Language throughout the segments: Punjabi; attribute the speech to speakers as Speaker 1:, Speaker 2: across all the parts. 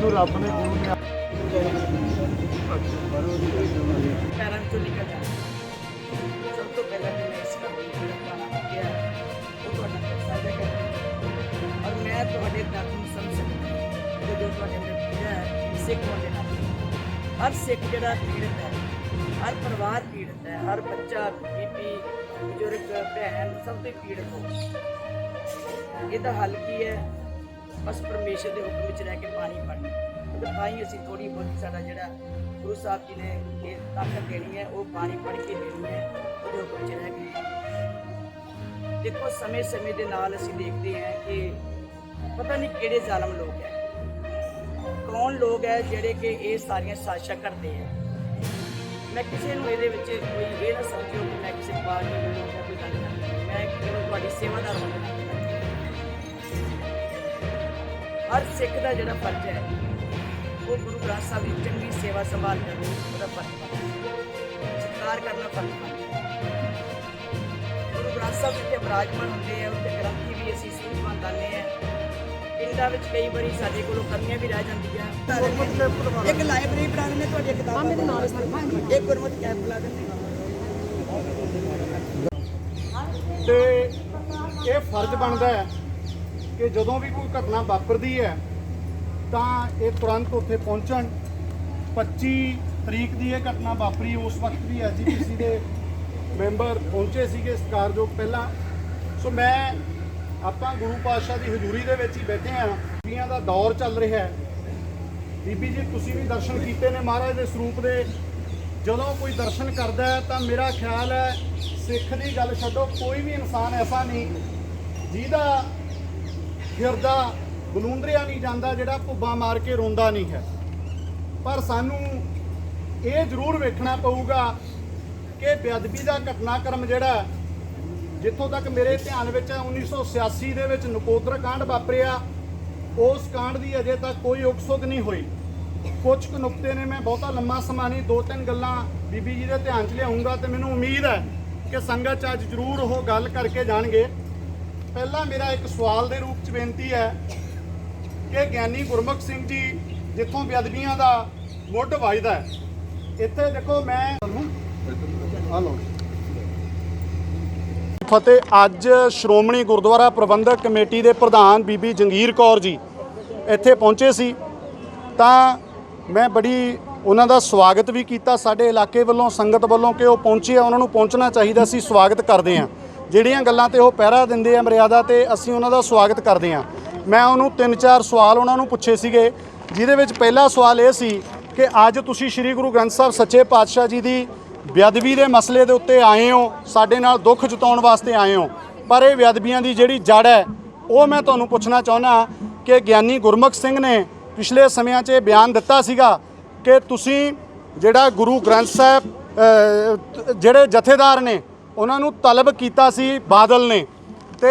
Speaker 1: ਮੈਨੂੰ ਰੱਬ ਨੇ ਗੁਰੂ ਨੇ
Speaker 2: पैरों चो निकल जाए। सब तो पहले तो मैं इसका गाना किया वो साझा कर और मैं थोड़े दर्द में समझ सकता जो थोड़े ने किया है सिख होने नाते हर सिख जड़ा पीड़ित है, हर परिवार पीड़ित है, हर बच्चा बीबी बुजुर्ग भैन सब तो पीड़ित हो। ਇਹਦਾ हल की है बस परमेश्वर के हुक्म में रह के पानी पढ़ना तो ताई असी थोड़ी बहुत साडा जिहड़ा गुरु साहब जी ने ये ताकत देनी है वो पानी पढ़ के देनी है वो हुक्म च रह के। देखो समय समय के नाल असी देखते हैं कि पता नहीं किहड़े जालम लोग हैं, कौन लोग है जिहड़े कि ये सारियां साजिशां करते हैं। मैं किसी नूं इहदे विच कोई ये ना समझो कि मैं किसी पार्टी वालों को कोई गल करनी, मैं केवल तुहाडी सेवादार होने नाते हर सिख का जोड़ा फर्ज है वो गुरु ग्रंथ साहब की चंगी सेवा संभाल करनी वो फर्ज बनता, सत्कार करना फर्ज बनता। गुरु ग्रंथ साहब जितने विराजमान होंगे हैं उत्ते ग्रंथी भी असी सूझवान लाने हैं। पिंडा में कई बार साढ़े को कमियां भी रह जांदियां। एक लाइब्रेरी बना देने तुहाडी किताब एक गुरमत कैंप ला देने
Speaker 1: ਤੇ ਇਹ ਫਰਜ਼ ਬਣਦਾ ਹੈ कि ਜਦੋਂ भी कोई घटना वापरती है तो ये तुरंत उत्थे पहुँचण। 25 तरीक की यह घटना वापरी उस वक्त भी SGPC के मैंबर पहुँचे सीगे सत्कारयोग पहला। सो मैं आपां गुरु पातशाह की हजूरी दे विच ही बैठे हाँ, बीबियां दा दौर चल रहा है। बीबी जी तुसीं भी दर्शन कीते ने महाराज के स्वरूप के। जदों कोई दर्शन करता है तो मेरा ख्याल है सिख की गल छड्डो कोई भी इंसान ऐसा नहीं जिहदा ਹਿਰਦਾ ਬਲੂੰਦਰਿਆ नहीं ਜਾਂਦਾ ਜਿਹੜਾ ਭੁੱਬਾਂ ਮਾਰ ਕੇ ਰੋਂਦਾ नहीं है। पर सानू ये जरूर वेखना पऊगा कि बेअदबी का घटनाक्रम जिहड़ा जिथों तक मेरे ध्यान में 1986 दे विच नकोदर कांड वापरिया उस कांड की अजे तक कोई उकसुक नहीं हुई। कुछ कुछ नुकते ने मैं बहुता लंबा समा नहीं 2-3 गल्लां बीबी जी के ध्यान च लियाऊंगा तो मैनूं उम्मीद है कि संगत अज जरूर वो गल करके जाणगे। पहला मेरा एक सवाल के रूप च बेनती है कि ज्ञानी गुरमुख सिंह जी जिथों बेअदबियां का मुੱਢ वजदा है इत्थे देखो मैं हलो फतेह अज श्रोमणी गुरुद्वारा प्रबंधक कमेटी के प्रधान बीबी जंगीर कौर जी इत्थे पहुँचे सी तां मैं बड़ी उन्हां दा स्वागत भी किया साडे इलाके वालों संगत वालों कि वो पहुँचे उन्हां नूं पहुँचना चाहिए सी स्वागत करते हैं। ਜਿਹੜੀਆਂ ਗੱਲਾਂ ਤੇ ਉਹ ਪਹਿਰਾ ਦਿੰਦੇ ਆ ਮਰਿਆਦਾ ਤੇ ਅਸੀਂ ਉਹਨਾਂ ਦਾ ਸਵਾਗਤ ਕਰਦੇ ਹਾਂ। ਮੈਂ ਉਹਨੂੰ 3-4 ਸਵਾਲ ਉਹਨਾਂ ਨੂੰ ਪੁੱਛੇ ਸੀਗੇ ਜਿਹਦੇ ਵਿੱਚ ਪਹਿਲਾ ਸਵਾਲ ਇਹ ਸੀ ਕਿ ਅੱਜ ਤੁਸੀਂ ਸ੍ਰੀ ਗੁਰੂ ਗ੍ਰੰਥ ਸਾਹਿਬ ਸੱਚੇ ਪਾਤਸ਼ਾਹ ਜੀ ਦੀ ਬੇਅਦਬੀ ਦੇ ਮਸਲੇ ਦੇ ਉੱਤੇ ਆਏ ਹੋ, ਸਾਡੇ ਨਾਲ ਦੁੱਖ ਜਤਾਉਣ ਵਾਸਤੇ ਆਏ ਹੋ, ਪਰ ਇਹ ਬੇਅਦਬੀਆਂ ਦੀ ਜਿਹੜੀ ਜੜ ਹੈ ਉਹ ਮੈਂ ਤੁਹਾਨੂੰ ਪੁੱਛਣਾ ਚਾਹੁੰਦਾ ਕਿ ਗਿਆਨੀ ਗੁਰਮੁਖ ਸਿੰਘ ਨੇ ਪਿਛਲੇ ਸਮਿਆਂ 'ਚ ਇਹ ਬਿਆਨ ਦਿੱਤਾ ਸੀਗਾ ਕਿ ਤੁਸੀਂ ਜਿਹੜਾ ਗੁਰੂ ਗ੍ਰੰਥ ਸਾਹਿਬ ਜਿਹੜੇ ਜਥੇਦਾਰ ਨੇ ਉਹਨਾਂ ਨੂੰ ਤਲਬ ਕੀਤਾ ਸੀ ਬਾਦਲ ਨੇ ਤੇ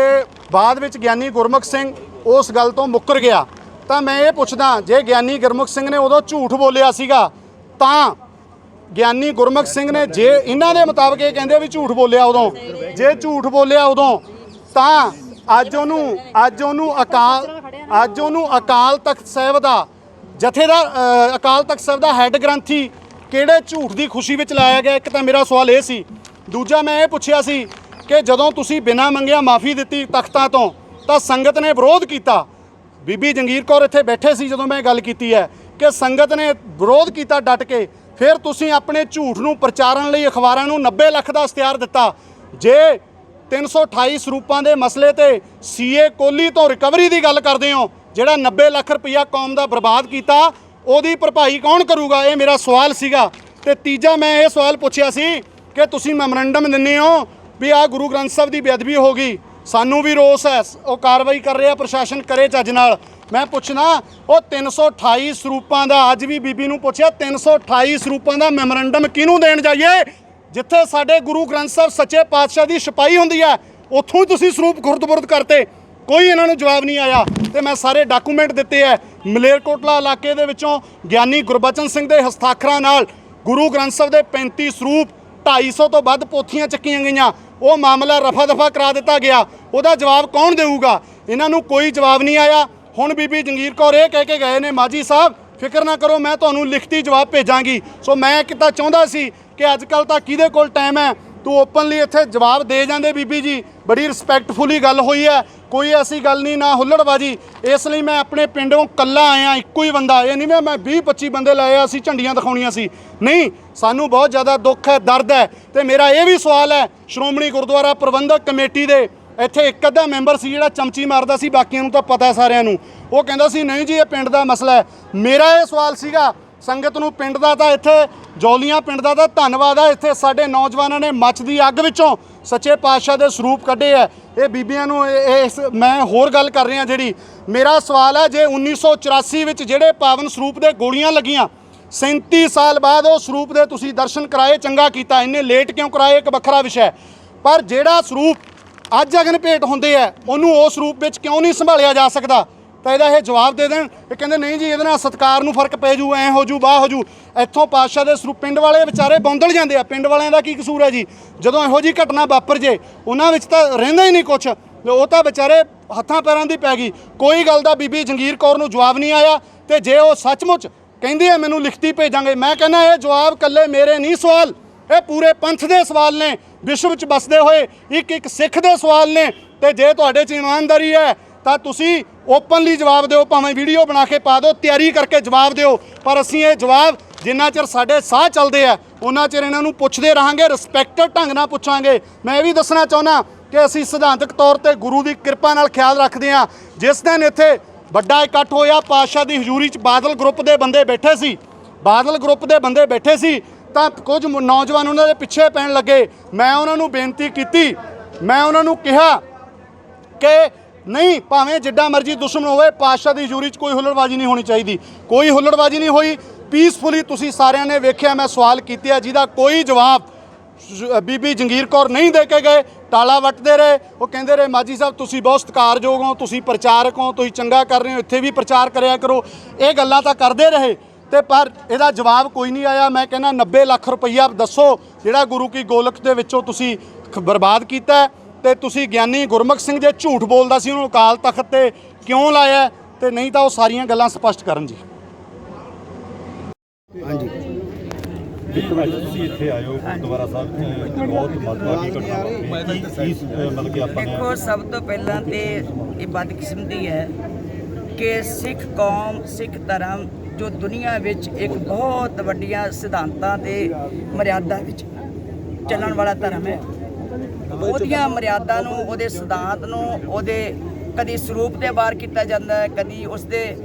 Speaker 1: ਬਾਅਦ ਵਿੱਚ ਗਿਆਨੀ ਗੁਰਮੁਖ ਸਿੰਘ ਉਸ ਗੱਲ ਤੋਂ ਮੁੱਕਰ ਗਿਆ। ਤਾਂ ਮੈਂ ਇਹ ਪੁੱਛਦਾ ਜੇ ਗਿਆਨੀ ਗੁਰਮੁਖ ਸਿੰਘ ਨੇ ਉਦੋਂ ਝੂਠ ਬੋਲਿਆ ਸੀਗਾ ਤਾਂ ਗਿਆਨੀ ਗੁਰਮੁਖ ਸਿੰਘ ਨੇ ਜੇ ਇਹਨਾਂ ਦੇ ਮੁਤਾਬਕ ਇਹ ਕਹਿੰਦੇ ਵੀ ਝੂਠ ਬੋਲਿਆ ਉਦੋਂ, ਜੇ ਝੂਠ ਬੋਲਿਆ ਉਦੋਂ ਤਾਂ ਅੱਜ ਉਹਨੂੰ ਅਕਾਲ ਤਖਤ ਸਾਹਿਬ ਦਾ ਜਥੇਦਾਰ ਅਕਾਲ ਤਖਤ ਸਾਹਿਬ ਦਾ ਹੈੱਡ ਗ੍ਰੰਥੀ ਕਿਹੜੇ ਝੂਠ ਦੀ ਖੁਸ਼ੀ ਵਿੱਚ ਲਾਇਆ ਗਿਆ। ਇੱਕ ਤਾਂ ਮੇਰਾ ਸਵਾਲ ਇਹ ਸੀ। दूजा मैं ये पुछया सी कि जदों तुसी बिना मंगिया माफ़ी दिती तख्तां तो संगत ने विरोध किया। बीबी जंगीर कौर इत्थे बैठे सी जदों मैं गल कीती है कि संगत ने विरोध किया डट के, फिर तुसी अपने झूठ नूं प्रचारण लई अखबारां नूं 90 ਲੱਖ ਦਾ इश्तिहार दिता। जे 328 ਸਰੂਪਾਂ ਦੇ मसले ते CA कोहली तो रिकवरी की गल करदे हो, जिहड़ा 90 ਲੱਖ रुपया कौम का बर्बाद किया ਉਹਦੀ भरपाई कौन करूगा, ये मेरा सवाल सीगा। ते तीजा मैं ये सवाल पुछया सी कि तुसी मैमोरेंडम दिंदे हो भी आ गुरु ग्रंथ साहब की बेअदबी हो गई, सानू भी रोस है, वो कार्रवाई कर रहा प्रशासन करे चज नाल। मैं पुछना वो 328 ਸਰੂਪਾਂ का अज भी बीबी नूं पुछया 328 ਸਰੂਪਾਂ का मैमोरेंडम किहनूं देण जाइए जिथे साडे गुरु ग्रंथ साहब सच्चे पातशाह की छपाई हुंदी है, उत्थों ही तुसी ਸਰੂਪ खुर्द-बुर्द करते, कोई इन्हां नूं जवाब नहीं आया। तो मैं सारे डॉकूमेंट दिते है मलेरकोटला इलाके दे विचों ज्ञानी गुरबचन सिंह के हस्ताक्षरां नाल गुरु ग्रंथ साहब के 35 ਸਰੂਪ 250 तो ਵੱਧ पोथियां ਚੱਕੀਆਂ गईयां, वो मामला रफा दफा करा दिता गया। ਉਹਦਾ जवाब कौन देऊगा? इन्हां नूं कोई जवाब नहीं आया। हुण बीबी जंगीर कौर ये कह के गए ने माजी साहब ਫਿਕਰ ਨਾ ਕਰੋ, ਮੈਂ ਤੁਹਾਨੂੰ ਲਿਖਤੀ ਜਵਾਬ ਭੇਜਾਂਗੀ। ਸੋ ਮੈਂ ਕਿਤਾ ਚਾਹੁੰਦਾ ਸੀ ਕਿ ਅੱਜ ਕੱਲ੍ਹ ਤਾਂ ਕਿਹਦੇ ਕੋਲ ਟਾਈਮ ਹੈ, ਤੂੰ ਓਪਨਲੀ ਇੱਥੇ ਜਵਾਬ ਦੇ ਜਾਂਦੇ ਬੀਬੀ ਜੀ। ਬੜੀ ਰਿਸਪੈਕਟਫੁਲੀ ਗੱਲ ਹੋਈ ਹੈ, ਕੋਈ ਐਸੀ ਗੱਲ ਨਹੀਂ, ਨਾ ਹੁੱਲੜਬਾਜੀ। ਇਸ ਲਈ ਮੈਂ ਆਪਣੇ ਪਿੰਡੋਂ ਕੱਲਾ ਆਇਆ, ਇੱਕੋ ਹੀ ਬੰਦਾ। ਇਹ ਨਹੀਂ ਮੈਂ 20-25 ਬੰਦੇ ਲਾਏ ਅਸੀਂ ਝੰਡੀਆਂ ਦਿਖਾਉਣੀਆਂ ਸੀ, ਨਹੀਂ। ਸਾਨੂੰ ਬਹੁਤ ਜ਼ਿਆਦਾ ਦੁੱਖ ਹੈ, ਦਰਦ ਹੈ। ਤੇ ਮੇਰਾ ਇਹ ਵੀ ਸਵਾਲ ਹੈ ਸ਼੍ਰੋਮਣੀ ਗੁਰਦੁਆਰਾ ਪ੍ਰਬੰਧਕ ਕਮੇਟੀ ਦੇ, ਇੱਥੇ ਇੱਕ ਅੱਧਾ ਮੈਂਬਰ ਸੀ ਜਿਹੜਾ ਚਮਚੀ ਮਾਰਦਾ ਸੀ, ਬਾਕੀਆਂ ਨੂੰ ਤਾਂ ਪਤਾ ਸਾਰਿਆਂ ਨੂੰ। ਉਹ ਕਹਿੰਦਾ ਸੀ ਨਹੀਂ ਜੀ ਇਹ ਪਿੰਡ ਦਾ ਮਸਲਾ ਹੈ। ਮੇਰਾ ਇਹ ਸਵਾਲ ਸੀਗਾ ਸੰਗਤ ਨੂੰ, ਪਿੰਡ ਦਾ ਤਾਂ ਇੱਥੇ ਜੌਲੀਆਂ ਪਿੰਡ ਦਾ ਤਾਂ ਧੰਨਵਾਦ ਆ, ਇੱਥੇ ਸਾਡੇ ਨੌਜਵਾਨਾਂ ਨੇ ਮੱਚਦੀ ਅੱਗ ਵਿੱਚੋਂ ਸੱਚੇ ਪਾਤਸ਼ਾਹ ਦੇ ਸਰੂਪ ਕੱਢੇ ਆ। ਇਹ ਬੀਬੀਆਂ ਨੂੰ ਮੈਂ ਹੋਰ ਗੱਲ ਕਰ ਰਿਹਾ ਜਿਹੜੀ ਮੇਰਾ ਸਵਾਲ ਹੈ, ਜੇ 1984 ਵਿੱਚ ਜਿਹੜੇ ਪਾਵਨ ਸਰੂਪ ਦੇ ਗੋਲੀਆਂ ਲੱਗੀਆਂ, 37 ਸਾਲ ਬਾਅਦ ਉਹ ਸਰੂਪ ਦੇ ਤੁਸੀਂ ਦਰਸ਼ਨ ਕਰਾਏ, ਚੰਗਾ ਕੀਤਾ। ਇੰਨੇ ਲੇਟ ਕਿਉਂ ਕਰਾਏ ਇੱਕ ਵੱਖਰਾ ਵਿਸ਼ਾ, ਪਰ ਜਿਹੜਾ ਸਰੂਪ ਅੱਜ ਅਗਨ ਭੇਟ ਹੁੰਦੇ ਆ ਉਹਨੂੰ ਉਸ ਰੂਪ ਵਿੱਚ ਕਿਉਂ ਨਹੀਂ ਸੰਭਾਲਿਆ ਜਾ ਸਕਦਾ? ਤਾਂ ਇਹਦਾ ਇਹ ਜਵਾਬ ਦੇ ਦੇਣ। ਇਹ ਕਹਿੰਦੇ ਨਹੀਂ ਜੀ ਇਹਦੇ ਨਾਲ ਸਤਿਕਾਰ ਨੂੰ ਫਰਕ ਪੈ ਜੂ, ਐਂ ਹੋ ਜੂ, ਬਾਹ ਹੋ ਜੂ। ਇੱਥੋਂ ਪਾਤਸ਼ਾਹ ਦੇ ਸਰੂਪ ਪਿੰਡ ਵਾਲੇ ਵਿਚਾਰੇ ਬੌਂਦਲ ਜਾਂਦੇ ਆ। ਪਿੰਡ ਵਾਲਿਆਂ ਦਾ ਕੀ ਕਸੂਰ ਹੈ ਜੀ? ਜਦੋਂ ਇਹੋ ਜਿਹੀ ਘਟਨਾ ਵਾਪਰ ਜੇ ਉਹਨਾਂ ਵਿੱਚ ਤਾਂ ਰਹਿੰਦਾ ਹੀ ਨਹੀਂ ਕੁਛ, ਉਹ ਤਾਂ ਵਿਚਾਰੇ ਹੱਥਾਂ ਪੈਰਾਂ ਦੀ ਪੈ ਗਈ। ਕੋਈ ਗੱਲ ਦਾ ਬੀਬੀ ਜੰਗੀਰ ਕੌਰ ਨੂੰ ਜਵਾਬ ਨਹੀਂ ਆਇਆ। ਤੇ ਜੇ ਉਹ ਸੱਚਮੁੱਚ ਕਹਿੰਦੀ ਹੈ ਮੈਨੂੰ ਲਿਖਤੀ ਭੇਜਾਂਗੇ, ਮੈਂ ਕਹਿੰਦਾ ਇਹ ਜਵਾਬ ਇਕੱਲੇ ਮੇਰੇ ਨਹੀਂ ਸਵਾਲ, ਇਹ ਪੂਰੇ ਪੰਥ ਦੇ ਸਵਾਲ ਨੇ, ਵਿਸ਼ਵ 'ਚ ਵੱਸਦੇ ਹੋਏ ਇੱਕ ਇੱਕ ਸਿੱਖ ਦੇ ਸਵਾਲ ਨੇ। ਤੇ ਜੇ ਤੁਹਾਡੇ 'ਚ ਇਮਾਨਦਾਰੀ ਹੈ ਤਾਂ ਤੁਸੀਂ ਓਪਨਲੀ ਜਵਾਬ ਦਿਓ, ਭਾਵੇਂ ਵੀਡੀਓ ਬਣਾ ਕੇ ਪਾ ਦਿਓ, ਤਿਆਰੀ ਕਰਕੇ ਜਵਾਬ ਦਿਓ। ਪਰ ਅਸੀਂ ਇਹ ਜਵਾਬ ਜਿੰਨਾ ਚਿਰ ਸਾਡੇ ਸਾਹ ਚੱਲਦੇ ਆ ਉਹਨਾਂ ਚਿਰ ਇਹਨਾਂ ਨੂੰ ਪੁੱਛਦੇ ਰਹਾਂਗੇ, ਰਿਸਪੈਕਟਡ ਢੰਗ ਨਾਲ ਪੁੱਛਾਂਗੇ। ਮੈਂ ਇਹ ਵੀ ਦੱਸਣਾ ਚਾਹੁੰਦਾ ਕਿ ਅਸੀਂ ਸਿਧਾਂਤਕ ਤੌਰ ਤੇ ਗੁਰੂ ਦੀ ਕਿਰਪਾ ਨਾਲ ਖਿਆਲ ਰੱਖਦੇ ਹਾਂ। ਜਿਸ ਦਿਨ ਇੱਥੇ ਵੱਡਾ ਇਕੱਠ ਹੋਇਆ ਪਾਤਸ਼ਾਹ ਦੀ ਹਜ਼ੂਰੀ 'ਚ, ਬਾਦਲ ਗਰੁੱਪ ਦੇ ਬੰਦੇ ਬੈਠੇ ਸੀ, ਬਾਦਲ ਗਰੁੱਪ ਦੇ ਬੰਦੇ ਬੈਠੇ ਸੀ, ਤਾਂ ਕੁਝ ਨੌਜਵਾਨ ਉਹਨਾਂ ਦੇ ਪਿੱਛੇ ਪੈਣ ਲੱਗੇ। ਮੈਂ ਉਹਨਾਂ ਨੂੰ ਬੇਨਤੀ ਕੀਤੀ, ਮੈਂ ਉਹਨਾਂ ਨੂੰ ਕਿਹਾ ਕਿ ਨਹੀਂ, ਭਾਵੇਂ ਜਿੱਡਾ ਮਰਜ਼ੀ ਦੁਸ਼ਮਣ ਹੋਵੇ, ਪਾਤਸ਼ਾਹ ਦੀ ਹਜ਼ੂਰੀ 'ਚ ਕੋਈ ਹੁੱਲੜਬਾਜ਼ੀ ਨਹੀਂ ਹੋਣੀ ਚਾਹੀਦੀ। ਕੋਈ ਹੁੱਲੜਬਾਜ਼ੀ ਨਹੀਂ ਹੋਈ, ਪੀਸਫੁਲੀ ਤੁਸੀਂ ਸਾਰਿਆਂ ਨੇ ਵੇਖਿਆ। ਮੈਂ ਸਵਾਲ ਕੀਤੇ ਆ ਜਿਹਦਾ ਕੋਈ ਜਵਾਬ ਬੀਬੀ ਜੰਗੀਰ ਕੌਰ ਨਹੀਂ ਦੇ ਕੇ ਗਏ, ਟਾਲਾ ਵੱਟਦੇ ਰਹੇ। ਉਹ ਕਹਿੰਦੇ ਰਹੇ ਮਾਜੀ ਸਾਹਿਬ ਤੁਸੀਂ ਬਹੁਤ ਸਤਿਕਾਰਯੋਗ ਹੋ, ਤੁਸੀਂ ਪ੍ਰਚਾਰਕ ਹੋ, ਤੁਸੀਂ ਚੰਗਾ ਕਰ ਰਹੇ ਹੋ, ਇੱਥੇ ਵੀ ਪ੍ਰਚਾਰ ਕਰਿਆ ਕਰੋ। ਇਹ ਗੱਲਾਂ ਤਾਂ ਕਰਦੇ ਰਹੇ ਤੇ ਪਰ ਇਹਦਾ ਜਵਾਬ ਕੋਈ ਨਹੀਂ ਆਇਆ। ਮੈਂ ਕਹਿੰਦਾ 90 ਲੱਖ ਰੁਪਈਆ ਦੱਸੋ ਜਿਹੜਾ ਗੁਰੂ ਕੀ ਗੋਲਕ ਦੇ ਵਿੱਚੋਂ ਤੁਸੀਂ ਬਰਬਾਦ ਕੀਤਾ। ਤੇ ਤੁਸੀਂ ਗਿਆਨੀ ਗੁਰਮੁਖ ਸਿੰਘ ਜੇ ਝੂਠ ਬੋਲਦਾ ਸੀ ਉਹਨੂੰ ਅਕਾਲ ਤਖਤ ਤੇ ਕਿਉਂ ਲਾਇਆ? ਤੇ ਨਹੀਂ ਤਾਂ ਉਹ ਸਾਰੀਆਂ ਗੱਲਾਂ ਸਪਸ਼ਟ ਕਰਨ ਜੀ।
Speaker 3: ਹਾਂਜੀ,
Speaker 4: ਇੱਕ ਮਿੰਟ, ਤੁਸੀਂ ਇੱਥੇ ਆਇਓ ਗੁਰਦੁਆਰਾ ਸਾਹਿਬ, ਬਹੁਤ ਮਹੱਤਵਪੂਰਨ ਘਟਨਾ ਵਾਪਰੀ। ਮਤਲਬ ਕਿ ਆਪਾਂ
Speaker 2: ਦੇਖੋ, ਸਭ ਤੋਂ ਪਹਿਲਾਂ ਤੇ ਇਹ ਬਦਕਿਸਮਤੀ ਹੈ ਕਿ ਸਿੱਖ ਕੌਮ, ਸਿੱਖ ਧਰਮ ਜੋ ਦੁਨੀਆ ਵਿੱਚ ਇੱਕ ਬਹੁਤ ਵੱਡੀਆਂ ਸਿਧਾਂਤਾਂ ਤੇ ਮਰਿਆਦਾ ਵਿੱਚ ਚੱਲਣ ਵਾਲਾ ਧਰਮ ਹੈ, ਉਹਦੀਆਂ ਮਰਿਆਦਾ ਨੂੰ, ਉਹਦੇ ਸਿਧਾਂਤ ਨੂੰ, ਉਹਦੇ ਕਦੀ ਸਰੂਪ ਤੇ ਵਾਰ ਕੀਤਾ ਜਾਂਦਾ ਹੈ, ਕਦੀ ਉਸਦੇ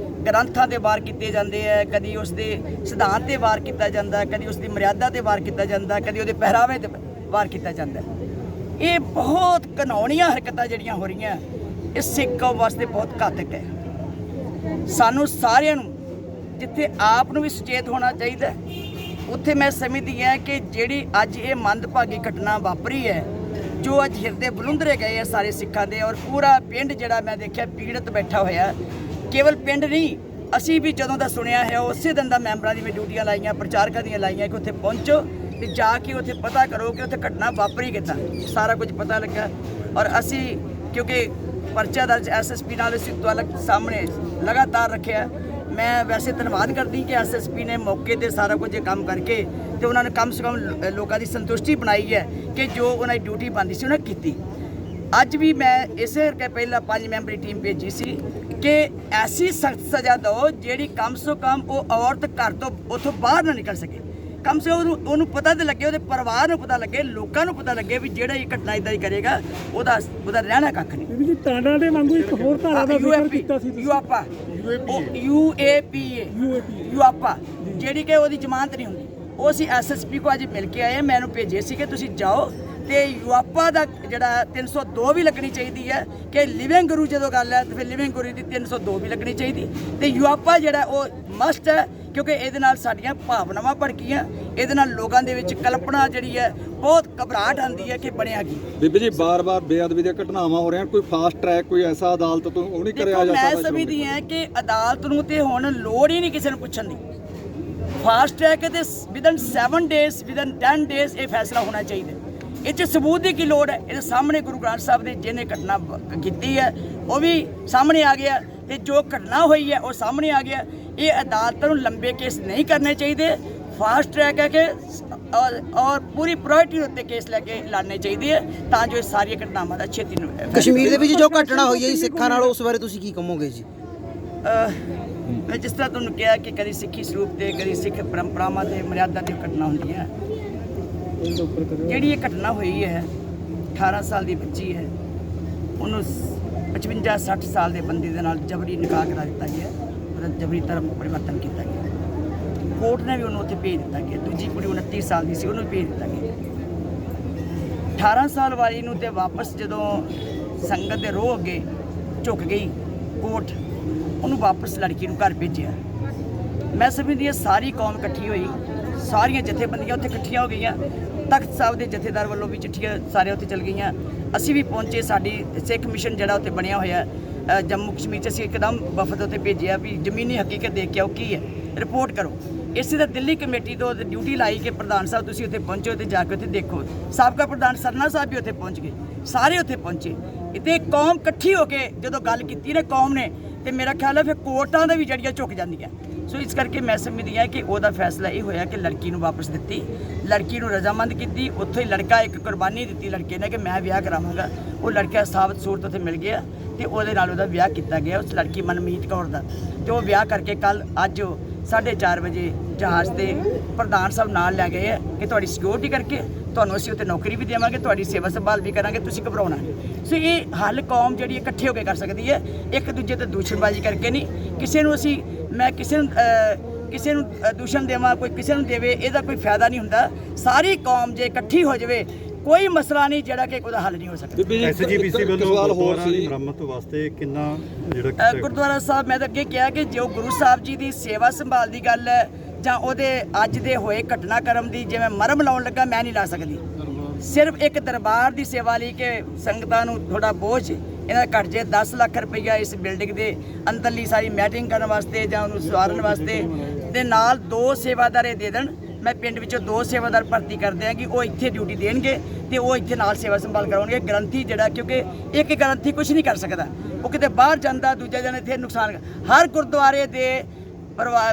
Speaker 2: ਗ੍ਰੰਥਾਂ ਤੇ ਵਾਰ ਕੀਤੇ ਜਾਂਦੇ ਹੈ, ਕਦੀ ਉਸਦੇ ਸਿਧਾਂਤ ਤੇ ਵਾਰ ਕੀਤਾ ਜਾਂਦਾ ਹੈ, ਕਦੀ ਉਸਦੀ ਮਰਿਆਦਾ ਤੇ ਵਾਰ ਕੀਤਾ ਜਾਂਦਾ, ਕਦੀ ਉਹਦੇ ਪਹਿਰਾਵੇ ਤੇ ਵਾਰ ਕੀਤਾ ਜਾਂਦਾ। ਇਹ ਬਹੁਤ ਘਿਨਾਉਣੀਆਂ ਹਰਕਤਾਂ ਜਿਹੜੀਆਂ ਹੋ ਰਹੀਆਂ, ਇਹ ਸਿੱਖ ਕੌਮ ਵਾਸਤੇ ਬਹੁਤ ਘਾਤਕ ਹੈ। ਸਾਨੂੰ ਸਾਰਿਆਂ ਨੂੰ ਜਿੱਥੇ ਆਪ ਨੂੰ ਵੀ ਸੁਚੇਤ ਹੋਣਾ ਚਾਹੀਦਾ, ਉੱਥੇ ਮੈਂ ਸਮਝਦੀ ਹਾਂ ਕਿ ਜਿਹੜੀ ਅੱਜ ਇਹ ਮੰਦਭਾਗੀ ਘਟਨਾ ਵਾਪਰੀ ਹੈ, ਜੋ ਅੱਜ ਹਿਰਦੇ ਬਲੁੰਦਰੇ ਗਏ ਆ ਸਾਰੇ ਸਿੱਖਾਂ ਦੇ, ਔਰ ਪੂਰਾ ਪਿੰਡ ਜਿਹੜਾ ਮੈਂ ਦੇਖਿਆ ਪੀੜਤ ਬੈਠਾ ਹੋਇਆ। ਕੇਵਲ ਪਿੰਡ ਨਹੀਂ, ਅਸੀਂ ਵੀ ਜਦੋਂ ਦਾ ਸੁਣਿਆ ਹੈ ਉਸੇ ਦਿਨ ਦਾ ਮੈਂਬਰਾਂ ਦੀ ਮੈਂ ਡਿਊਟੀਆਂ ਲਾਈਆਂ, ਪ੍ਰਚਾਰਕਾਂ ਦੀਆਂ ਲਾਈਆਂ ਕਿ ਉੱਥੇ ਪਹੁੰਚੋ ਤੇ ਜਾ ਕੇ ਉੱਥੇ ਪਤਾ ਕਰੋ ਕਿ ਉੱਥੇ ਘਟਨਾ ਵਾਪਰੀ ਕਿੱਦਾਂ। ਸਾਰਾ ਕੁਝ ਪਤਾ ਲੱਗਾ। ਔਰ ਅਸੀਂ ਕਿਉਂਕਿ ਪਰਚਾ ਦਰਜ SSP ਨਾਲ ਅਸੀਂ ਤੁਹਾਡੇ ਸਾਹਮਣੇ ਲਗਾਤਾਰ ਰੱਖਿਆ। ਮੈਂ ਵੈਸੇ ਧੰਨਵਾਦ ਕਰਦੀ ਕਿ SSP ਨੇ ਮੌਕੇ ਤੇ ਸਾਰਾ ਕੁਝ ਇਹ ਕੰਮ ਕਰਕੇ ਤੇ ਉਹਨਾਂ ਨੇ ਕਮ ਸੇ ਕਮ ਲੋਕਾਂ ਦੀ ਸੰਤੁਸ਼ਟੀ ਬਣਾਈ ਹੈ ਕਿ ਜੋ ਉਹਨਾਂ ਦੀ ਡਿਊਟੀ ਬਣਦੀ ਸੀ ਉਹਨਾਂ ਕੀਤੀ। ਅੱਜ ਵੀ ਮੈਂ ਇਸੇ ਕਰਕੇ ਪਹਿਲਾਂ 5 ਮੈਂਬਰੀ ਟੀਮ ਭੇਜੀ ਸੀ ਕਿ ਐਸੀ ਸਖਤ ਸਜ਼ਾ ਦਿਓ ਜਿਹੜੀ ਕਮ ਸੇ ਕਮ ਉਹ ਔਰਤ ਘਰ ਤੋਂ ਉੱਥੋਂ ਬਾਹਰ ਨਾ ਨਿਕਲ ਸਕੇ। ਕਮ ਸੇ ਉਹਨੂੰ ਪਤਾ ਤਾਂ ਲੱਗੇ, ਉਹਦੇ ਪਰਿਵਾਰ ਨੂੰ ਪਤਾ ਲੱਗੇ, ਲੋਕਾਂ ਨੂੰ ਪਤਾ ਲੱਗੇ ਵੀ ਜਿਹੜਾ ਇਹ ਘਟਨਾ ਇਦਾਂ ਹੀ ਕਰੇਗਾ ਉਹਦਾ ਰਹਿਣਾ ਕੱਖ ਨਹੀਂ।
Speaker 3: ਬੀਬੀ ਜੀ ਟਾਂਡਾ ਦੇ ਵਾਂਗੂ ਇੱਕ ਹੋਰ ਧਾਰਾ ਦਾ ਜ਼ਿਕਰ ਕੀਤਾ ਸੀ
Speaker 2: ਯੂਆਪਾ, ਯੂਆਪਾ ਜਿਹੜੀ ਕਿ ਉਹਦੀ ਜ਼ਮਾਨਤ ਨਹੀਂ ਹੁੰਦੀ। ਉਹ ਅਸੀਂ SSP ਕੋ ਅੱਜ ਮਿਲ ਕੇ ਆਏ, ਮੈਨੂੰ ਭੇਜੇ ਸੀ ਕਿ ਤੁਸੀਂ ਜਾਓ ਤੇ ਯੂਆਪਾ ਦਾ ਜਿਹੜਾ 302 ਵੀ ਲੱਗਣੀ ਚਾਹੀਦੀ ਹੈ ਕਿ ਲਿਵਿੰਗ ਗੁਰੂ ਜਦੋਂ ਗੱਲ ਹੈ ਤੇ ਫਿਰ ਲਿਵਿੰਗ ਗੁਰੂ ਦੀ 302 ਵੀ ਲੱਗਣੀ ਚਾਹੀਦੀ। ਤੇ ਯੂਆਪਾ ਜਿਹੜਾ ਉਹ ਮਸਟ ਹੈ ਕਿਉਂਕਿ ਇਹਦੇ ਨਾਲ ਸਾਡੀਆਂ ਭਾਵਨਾਵਾਂ ਭੜਕੀਆਂ, ਇਹਦੇ ਨਾਲ ਲੋਕਾਂ ਦੇ ਵਿੱਚ ਕਲਪਨਾ ਜਿਹੜੀ ਹੈ ਬਹੁਤ ਘਬਰਾਹਟ ਆਉਂਦੀ ਹੈ ਕਿ ਬਣਿਆ ਕੀ।
Speaker 5: ਬੀਬੀ ਜੀ ਬਾਰ-ਬਾਰ ਬੇਅਦਬੀ ਦੀਆਂ ਘਟਨਾਵਾਂ ਹੋ ਰਹੀਆਂ, ਕੋਈ ਫਾਸਟ ਟਰੈਕ, ਕੋਈ ਐਸਾ ਅਦਾਲਤ ਤੋਂ ਉਹ ਨਹੀਂ ਕਰਿਆ ਜਾ ਸਕਦਾ?
Speaker 2: ਮੈਂ ਸਮਝਦੀ ਹਾਂ ਕਿ ਅਦਾਲਤ ਨੂੰ ਤੇ ਹੁਣ ਲੋੜ ਹੀ ਨਹੀਂ ਕਿਸੇ ਨੂੰ ਪੁੱਛਣ ਦੀ। ਫਾਸਟ ਟਰੈਕ ਤੇ ਵਿਦਨ 7 ਡੇਜ਼, ਵਿਦਨ 10 ਡੇਜ਼ ਇਹ ਫੈਸਲਾ ਹੋਣਾ ਚਾਹੀਦਾ। ਇਹ 'ਚ ਸਬੂਤ ਦੀ ਕੀ ਲੋੜ ਹੈ? ਇਹਦੇ ਸਾਹਮਣੇ ਗੁਰੂ ਗ੍ਰੰਥ ਸਾਹਿਬ ਦੇ ਜਿਹਨੇ ਘਟਨਾ ਕੀਤੀ ਹੈ ਉਹ ਵੀ ਸਾਹਮਣੇ ਆ ਗਿਆ ਤੇ ਜੋ ਘਟਨਾ ਹੋਈ ਹੈ ਉਹ ਸਾਹਮਣੇ ਆ ਗਿਆ। ਇਹ ਅਦਾਲਤਾਂ ਨੂੰ ਲੰਬੇ ਕੇਸ ਨਹੀਂ ਕਰਨੇ ਚਾਹੀਦੇ, ਫਾਸਟ ਟਰੈਕ ਹੈ ਕਿ ਔਰ ਪੂਰੀ ਪ੍ਰਾਇੋਰਟੀ ਉੱਤੇ ਕੇਸ ਲੈ ਕੇ ਲੜਨੇ ਚਾਹੀਦੇ ਹੈ ਤਾਂ ਜੋ ਇਹ ਸਾਰੀਆਂ ਘਟਨਾਵਾਂ ਦਾ ਛੇਤੀ ਨੂੰ
Speaker 6: ਕਸ਼ਮੀਰ ਦੇ ਵਿੱਚ ਜੋ ਘਟਨਾ ਹੋਈ ਹੈ ਜੀ ਸਿੱਖਾਂ ਨਾਲ, ਉਸ ਬਾਰੇ ਤੁਸੀਂ ਕੀ ਕਹੋਗੇ ਜੀ?
Speaker 2: ਮੈਂ ਜਿਸ ਤਰ੍ਹਾਂ ਤੁਹਾਨੂੰ ਕਿਹਾ ਕਿ ਕਦੀ ਸਿੱਖੀ ਸਰੂਪ ਤੇ ਕਦੀ ਸਿੱਖ ਪਰੰਪਰਾਵਾਂ ਤੇ ਮਰਿਆਦਾ ਦੀ ਘਟਨਾ ਹੁੰਦੀ ਹੈ। ਜਿਹੜੀ ਇਹ ਘਟਨਾ ਹੋਈ ਹੈ 18 ਸਾਲ ਦੀ ਬੱਚੀ ਹੈ, ਉਹਨੂੰ 55-60 ਸਾਲ ਦੇ ਬੰਦੇ ਦੇ ਨਾਲ ਜਬਰੀ ਨਿਕਾਹ ਕਰਾ ਦਿੱਤਾ ਗਿਆ, ਉਹਦਾ ਜਬਰੀ ਧਰਮ ਪਰਿਵਰਤਨ ਕੀਤਾ ਗਿਆ। ਕੋਰਟ ਨੇ ਵੀ ਉਹਨੂੰ ਉੱਥੇ ਭੇਜ ਦਿੱਤਾ ਗਿਆ। ਦੂਜੀ ਕੁੜੀ 29 ਸਾਲ ਦੀ ਸੀ, ਉਹਨੂੰ ਵੀ ਭੇਜ ਦਿੱਤਾ ਗਿਆ। 18 ਸਾਲ ਵਾਲੀ ਨੂੰ ਤੇ ਵਾਪਸ ਜਦੋਂ ਸੰਗਤ ਦੇ ਰੋਹ ਅੱਗੇ ਝੁਕ ਗਈ ਕੋਰਟ, ਉਹਨੂੰ ਵਾਪਸ ਲੜਕੀ ਨੂੰ ਘਰ ਭੇਜਿਆ। ਮੈਂ ਸਮਝਦੀ ਹਾਂ ਸਾਰੀ ਕੌਮ ਇਕੱਠੀ ਹੋਈ, ਸਾਰੀਆਂ ਜਥੇਬੰਦੀਆਂ ਉੱਥੇ ਇਕੱਠੀਆਂ ਹੋ ਗਈਆਂ, ਤਖਤ ਸਾਹਿਬ ਦੇ ਜਥੇਦਾਰ ਵੱਲੋਂ ਵੀ ਚਿੱਠੀਆਂ ਸਾਰੇ ਉੱਥੇ ਚਲ ਗਈਆਂ। ਅਸੀਂ ਵੀ ਪਹੁੰਚੇ, ਸਾਡੀ ਸਿੱਖ ਮਿਸ਼ਨ ਜਿਹੜਾ ਉੱਥੇ ਬਣਿਆ ਹੋਇਆ ਜੰਮੂ ਕਸ਼ਮੀਰ 'ਚ, ਅਸੀਂ ਇੱਕਦਮ ਵਫਦ ਉੱਤੇ ਭੇਜਿਆ ਵੀ ਜ਼ਮੀਨੀ ਹਕੀਕਤ ਦੇਖ ਕੇ ਆਓ ਕੀ ਹੈ, ਰਿਪੋਰਟ ਕਰੋ। ਇਸੇ ਦਾ ਦਿੱਲੀ ਕਮੇਟੀ ਤੋਂ ਡਿਊਟੀ ਲਾਈ ਕਿ ਪ੍ਰਧਾਨ ਸਾਹਿਬ ਤੁਸੀਂ ਉੱਥੇ ਪਹੁੰਚੋ ਤੇ ਜਾ ਕੇ ਉੱਥੇ ਦੇਖੋ। ਸਾਬਕਾ ਪ੍ਰਧਾਨ ਸਰਨਾ ਸਾਹਿਬ ਵੀ ਉੱਥੇ ਪਹੁੰਚ ਗਏ, ਸਾਰੇ ਉੱਥੇ ਪਹੁੰਚੇ। ਇੱਥੇ ਕੌਮ ਇਕੱਠੀ ਹੋ ਕੇ ਜਦੋਂ ਗੱਲ ਕੀਤੀ ਨਾ ਕੌਮ ਨੇ, ਤੇ ਮੇਰਾ ਖਿਆਲ ਹੈ ਫਿਰ ਕੋਰਟਾਂ ਦੇ ਵੀ ਜੜੀਆਂ ਝੁਕ ਜਾਂਦੀਆਂ। ਸੋ ਇਸ ਕਰਕੇ ਮੈਂ ਸਮਝਦੀ ਹਾਂ ਕਿ ਉਹਦਾ ਫੈਸਲਾ ਇਹ ਹੋਇਆ ਕਿ ਲੜਕੀ ਨੂੰ ਵਾਪਸ ਦਿੱਤੀ, ਲੜਕੀ ਨੂੰ ਰਜ਼ਾਮੰਦ ਕੀਤੀ। ਉੱਥੇ ਹੀ ਲੜਕਾ ਇੱਕ ਕੁਰਬਾਨੀ ਦਿੱਤੀ ਲੜਕੇ ਨੇ ਕਿ ਮੈਂ ਵਿਆਹ ਕਰਾਵਾਂਗਾ। ਉਹ ਲੜਕਾ ਸਾਬਤ ਸੂਰਤ ਉੱਥੇ ਮਿਲ ਗਿਆ ਤੇ ਉਹਦੇ ਨਾਲ ਉਹਦਾ ਵਿਆਹ ਕੀਤਾ ਗਿਆ, ਉਸ ਲੜਕੀ ਮਨਮੀਤ ਕੌਰ ਦਾ। ਤੇ ਉਹ ਵਿਆਹ ਕਰਕੇ ਕੱਲ ਅੱਜ 4:30 ਵਜੇ ਜਹਾਜ਼ ਤੇ ਪ੍ਰਧਾਨ ਸਾਹਿਬ ਨਾਲ ਲੈ ਗਏ ਹੈ ਕਿ ਤੁਹਾਡੀ ਸਿਕਿਉਰਿਟੀ ਕਰਕੇ ਤੁਹਾਨੂੰ ਅਸੀਂ ਉੱਥੇ ਨੌਕਰੀ ਵੀ ਦੇਵਾਂਗੇ, ਤੁਹਾਡੀ ਸੇਵਾ ਸੰਭਾਲ ਵੀ ਕਰਾਂਗੇ, ਤੁਸੀਂ ਘਬਰਾਉਣਾ ਨਹੀਂ। ਸੋ ਇਹ ਹੱਲ ਕੌਮ ਜਿਹੜੀ ਇਕੱਠੇ ਹੋ ਕੇ ਕਰ ਸਕਦੀ ਹੈ, ਇੱਕ ਦੂਜੇ ਤੇ ਦੂਸ਼ਣਬਾਜ਼ੀ ਕਰਕੇ ਨਹੀਂ। ਕਿਸੇ ਨੂੰ ਅਸੀਂ ਮੈਂ ਕਿਸੇ ਨੂੰ ਦੂਸ਼ਣ ਦੇਵਾਂ, ਕੋਈ ਕਿਸੇ ਨੂੰ ਦੇਵੇ, ਇਹਦਾ ਕੋਈ ਫਾਇਦਾ ਨਹੀਂ ਹੁੰਦਾ। ਸਾਰੀ ਕੌਮ ਜੇ ਇਕੱਠੀ ਹੋ ਜਾਵੇ ਕੋਈ ਮਸਲਾ ਨਹੀਂ ਜਿਹੜਾ ਕਿ ਉਹਦਾ ਹੱਲ ਨਹੀਂ ਹੋ ਸਕਦਾ।
Speaker 4: ਐਸਜੀਪੀਸੀ ਵੱਲੋਂ ਗੁਰਦੁਆਰਾ ਦੀ ਮੁਰੰਮਤ ਵਾਸਤੇ ਕਿੰਨਾ ਜਿਹੜਾ
Speaker 2: ਗੁਰਦੁਆਰਾ ਸਾਹਿਬ ਮੈਂ ਤਾਂ ਅੱਗੇ ਕਿਹਾ ਕਿ ਜੋ ਗੁਰੂ ਸਾਹਿਬ ਜੀ ਦੀ ਸੇਵਾ ਸੰਭਾਲ ਦੀ ਗੱਲ ਹੈ ਜਾਂ ਉਹਦੇ ਅੱਜ ਦੇ ਹੋਏ ਘਟਨਾਕ੍ਰਮ ਦੀ ਜਿਵੇਂ ਮਰਮ ਲਾਉਣ ਲੱਗਾ, ਮੈਂ ਨਹੀਂ ਲਾ ਸਕਦੀ। ਸਿਰਫ ਇੱਕ ਦਰਬਾਰ ਦੀ ਸੇਵਾ ਲਈ ਕਿ ਸੰਗਤਾਂ ਨੂੰ ਥੋੜਾ ਬੋਝ ਇਹਨਾਂ ਦਾ ਘੱਟ ਜੇ 10 ਲੱਖ ਰੁਪਈਆ ਇਸ ਬਿਲਡਿੰਗ ਦੇ ਅੰਦਰਲੀ ਸਾਰੀ ਮੈਟਿੰਗ ਕਰਨ ਵਾਸਤੇ ਜਾਂ ਉਹਨੂੰ ਸਵਾਰਨ ਵਾਸਤੇ, ਦੇ ਨਾਲ 2 ਸੇਵਾਦਾਰੇ ਦੇ ਦੇਣ। ਮੈਂ ਪਿੰਡ ਵਿੱਚੋਂ 2 ਸੇਵਾਦਾਰ ਭਰਤੀ ਕਰ ਦਿਆਂਗੀ, ਉਹ ਇੱਥੇ ਡਿਊਟੀ ਦੇਣਗੇ ਤੇ ਉਹ ਇੱਥੇ ਨਾਲ ਸੇਵਾ ਸੰਭਾਲ ਕਰਾਉਣਗੇ। ਗ੍ਰੰਥੀ ਜਿਹੜਾ, ਕਿਉਂਕਿ ਇੱਕ ਗ੍ਰੰਥੀ ਕੁਝ ਨਹੀਂ ਕਰ ਸਕਦਾ, ਉਹ ਕਿਤੇ ਬਾਹਰ ਜਾਂਦਾ, ਦੂਜਾ ਜਣ ਇੱਥੇ ਨੁਕਸਾਨ। ਹਰ ਗੁਰਦੁਆਰੇ ਦੇ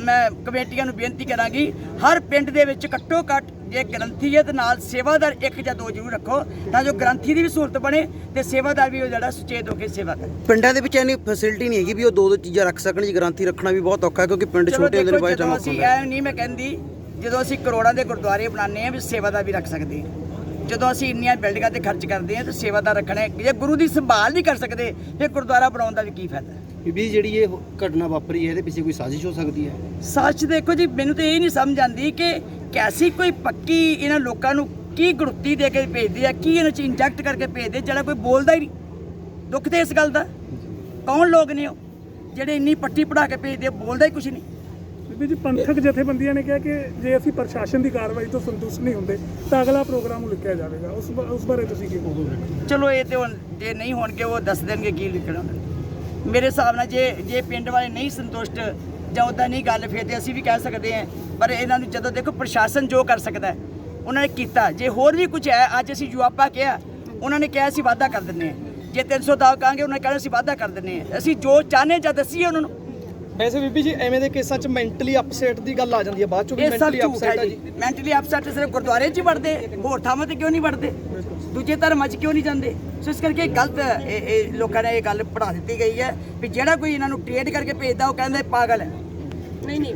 Speaker 2: ਮੈਂ ਕਮੇਟੀਆਂ ਨੂੰ ਬੇਨਤੀ ਕਰਾਂਗੀ, ਹਰ ਪਿੰਡ ਦੇ ਵਿੱਚ ਘੱਟੋ ਘੱਟ ਜੇ ਗ੍ਰੰਥੀ ਹੈ ਤੇ ਨਾਲ ਸੇਵਾਦਾਰ 1 ਜਾਂ 2 ਜ਼ਰੂਰ ਰੱਖੋ, ਤਾਂ ਜੋ ਗ੍ਰੰਥੀ ਦੀ ਵੀ ਸਹੂਲਤ ਬਣੇ ਤੇ ਸੇਵਾਦਾਰ ਵੀ ਉਹ ਜਿਹੜਾ ਸੁਚੇਤ ਹੋ ਕੇ ਸੇਵਾ ਕਰੇ।
Speaker 6: ਪਿੰਡਾਂ ਦੇ ਵਿੱਚ ਇੰਨੀ ਫੈਸਿਲਿਟੀ ਨਹੀਂ ਹੈਗੀ ਵੀ ਉਹ 2 ਚੀਜ਼ਾਂ ਰੱਖ ਸਕਣ ਜੀ। ਗ੍ਰੰਥੀ ਰੱਖਣਾ ਵੀ ਬਹੁਤ ਔਖਾ ਹੈ ਕਿਉਂਕਿ ਪਿੰਡ ਛੋਟੇ ਹੁੰਦੇ ਨੇ। ਬਾਈ
Speaker 2: ਜਦੋਂ ਅਸੀਂ ਐ ਨਹੀਂ ਮੈਂ ਕਹਿੰਦੀ, ਜਦੋਂ ਅਸੀਂ ਕਰੋੜਾਂ ਦੇ ਗੁਰਦੁਆਰੇ ਬਣਾਉਂਦੇ ਹਾਂ ਵੀ ਸੇਵਾਦਾਰ ਵੀ ਰੱਖ ਸਕਦੇ ਹਾਂ। ਜਦੋਂ ਅਸੀਂ ਇੰਨੀਆਂ ਬਿਲਡਿੰਗਾਂ ਤੇ ਖਰਚ ਕਰਦੇ ਹਾਂ ਤਾਂ ਸੇਵਾਦਾਰ ਰੱਖਣੇ, ਜੇ ਗੁਰੂ ਦੀ ਸੰਭਾਲ ਨਹੀਂ ਕਰ ਸਕਦੇ ਫਿਰ ਗੁਰਦੁਆਰਾ ਬਣਾਉਣ ਦਾ ਵੀ ਕੀ ਫਾਇਦਾ।
Speaker 6: ਬੀਬੀ ਜਿਹੜੀ ਇਹ ਘਟਨਾ ਵਾਪਰੀ ਹੈ ਇਹਦੇ ਪਿੱਛੇ ਕੋਈ ਸਾਜ਼ਿਸ਼ ਹੋ ਸਕਦੀ ਹੈ?
Speaker 2: ਸੱਚ ਦੇਖੋ ਜੀ, ਮੈਨੂੰ ਤਾਂ ਇਹ ਨਹੀਂ ਸਮਝ ਆਉਂਦੀ ਕਿ ਕੈਸੀ ਕੋਈ ਪੱਕੀ ਇਹਨਾਂ ਲੋਕਾਂ ਨੂੰ ਕੀ ਗੁੜਤੀ ਦੇ ਕੇ ਭੇਜਦੇ ਆ, ਕੀ ਇਹਨਾਂ 'ਚ ਇੰਜੈਕਟ ਕਰਕੇ ਭੇਜਦੇ ਜਿਹੜਾ ਕੋਈ ਬੋਲਦਾ ਹੀ ਨਹੀਂ। ਦੁੱਖ ਤੇ ਇਸ ਗੱਲ ਦਾ, ਕੌਣ ਲੋਕ ਨੇ ਉਹ ਜਿਹੜੇ ਇੰਨੀ ਪੱਟੀ ਪੜਾ ਕੇ ਭੇਜਦੇ, ਬੋਲਦਾ ਹੀ ਕੁਝ ਨਹੀਂ।
Speaker 3: ਬੀਬੀ ਜੀ, ਪੰਥਕ ਜਥੇਬੰਦੀਆਂ ਨੇ ਕਿਹਾ ਕਿ ਜੇ ਅਸੀਂ ਪ੍ਰਸ਼ਾਸਨ ਦੀ ਕਾਰਵਾਈ ਤੋਂ ਸੰਤੁਸ਼ਟ ਨਹੀਂ ਹੁੰਦੇ ਤਾਂ ਅਗਲਾ ਪ੍ਰੋਗਰਾਮ ਲਿਖਿਆ ਜਾਵੇਗਾ। ਉਸ ਬਾਰੇ ਤੁਸੀਂ ਕੀ ਕਹੋਗੇ?
Speaker 2: ਚਲੋ ਇਹ ਤੇ ਹੁਣ ਜੇ ਨਹੀਂ ਹੋਣਗੇ ਉਹ ਦੱਸ ਦੇਣਗੇ ਕੀ ਲਿਖਣਾ। ਮੇਰੇ ਹਿਸਾਬ ਨਾਲ ਜੇ ਪਿੰਡ ਵਾਲੇ ਨਹੀਂ ਸੰਤੁਸ਼ਟ ਜਾਂ ਉੱਦਾਂ ਨਹੀਂ ਗੱਲ, ਫਿਰ ਤੇ ਅਸੀਂ ਵੀ ਕਹਿ ਸਕਦੇ ਹਾਂ। ਪਰ ਇਹਨਾਂ ਨੂੰ ਜਦੋਂ ਦੇਖੋ ਪ੍ਰਸ਼ਾਸਨ ਜੋ ਕਰ ਸਕਦਾ ਉਹਨਾਂ ਨੇ ਕੀਤਾ। ਜੇ ਹੋਰ ਵੀ ਕੁਝ ਹੈ, ਅੱਜ ਅਸੀਂ ਜੁਆਪਾ ਕਿਹਾ, ਉਹਨਾਂ ਨੇ ਕਿਹਾ ਅਸੀਂ ਵਾਅਦਾ ਕਰ ਦਿੰਦੇ ਹਾਂ। ਜੇ 300 ਦਾ ਕਹਾਂਗੇ ਉਹਨਾਂ ਨੇ ਕਹਿਣਾ ਅਸੀਂ ਵਾਅਦਾ ਕਰ ਦਿੰਦੇ ਹਾਂ। ਅਸੀਂ ਜੋ ਚਾਹੁੰਦੇ ਜਾਂ ਦੱਸੀਏ ਉਹਨਾਂ ਨੂੰ।
Speaker 7: ਵੈਸੇ ਬੀਬੀ ਜੀ ਐਵੇਂ ਦੇ ਕੇਸਾਂ 'ਚ ਮੈਂਟਲੀ ਅਪਸੈਟ ਦੀ ਗੱਲ ਆ ਜਾਂਦੀ ਹੈ, ਬਾਅਦ 'ਚੋਂ ਵੀ
Speaker 2: ਇਹ ਸਭ
Speaker 7: ਮੈਂਟਲੀ
Speaker 2: ਝੂਠ
Speaker 7: ਅਪਸੈਟ
Speaker 2: ਹੈ
Speaker 7: ਹੈ
Speaker 2: ਜੀ।
Speaker 7: ਜੀ।
Speaker 2: ਮੈਂਟਲੀ ਅਪਸੈਟ ਸਿਰਫ ਗੁਰਦੁਆਰੇ 'ਚ ਹੀ ਵੜਦੇ, ਹੋਰ ਥਾਵਾਂ ਤੇ ਕਿਉਂ ਨਹੀਂ ਵੜਦੇ, ਦੂਜੇ ਧਰਮਾਂ 'ਚ ਕਿਉਂ ਨਹੀਂ ਜਾਂਦੇ? ਸੋ ਇਸ ਕਰਕੇ ਗਲਤ ਇਹ ਲੋਕਾਂ ਨੇ ਇਹ ਗੱਲ ਪੜ੍ਹਾ ਦਿੱਤੀ ਗਈ ਹੈ ਵੀ ਜਿਹੜਾ ਕੋਈ ਇਹਨਾਂ ਨੂੰ ਟ੍ਰੇਡ ਕਰਕੇ ਭੇਜਦਾ ਉਹ ਕਹਿੰਦੇ ਪਾਗਲ ਹੈ। ਨਹੀਂ